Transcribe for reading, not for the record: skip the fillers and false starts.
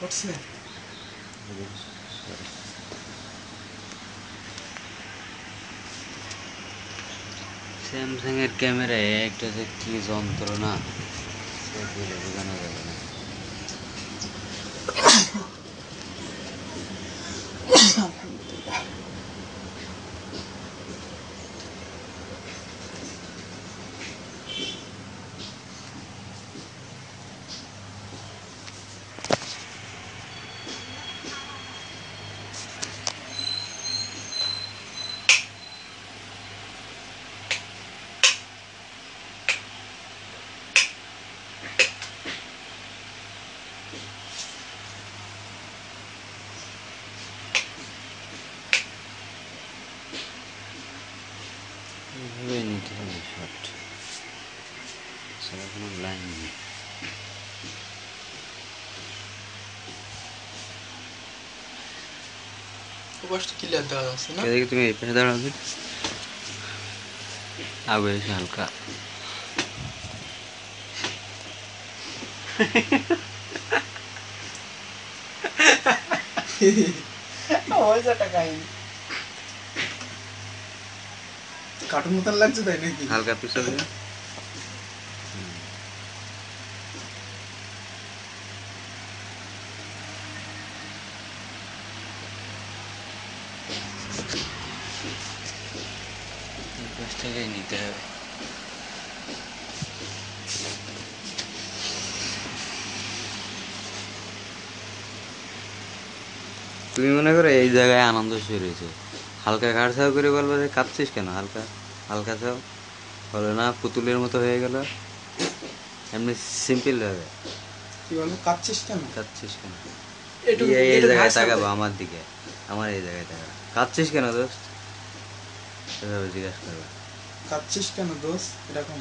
হচ্ছে স্যামসাং এর ক্যামেরায় একটা যে কি যন্ত্রণা সে বলে বোঝানো যাবে না। এইভাবে নিতে হবে শট, ছাড়া কোনো লাইন নেই। ওপাশটা ক্লিয়ার দেওয়া যাচ্ছে না। এদিকে তুমি এই পাশে দাঁড়াবে, আগে এসে হালকা মজাটা কাহিনী কার্টুন মতন লাগছে তাই নাকি? হালকা পিছনে এই পাশ থেকেই নিতে হবে। তুমি মনে করো এই জায়গায় আনন্দ শুরু হয়েছে, হালকা ঘাড় ছাও করে বলবো যে কাঁদছিস কেন, হালকা হালকা ছাও বলো না, পুতুলের মতো হয়ে গেল। এমনি সিম্পল ভাবে কি বলবো, কাঁদছিস কেন? কাঁদছিস কেন, এটুকু এই এটা জায়গায় ভাষা তাকাবো আমার দিকে, আমার এই জায়গায় তাকাবো, কাঁদছিস কেন দোস্ত, এভাবে জিজ্ঞাসা করবা। কাঁদছিস কেন দোষ এরকম।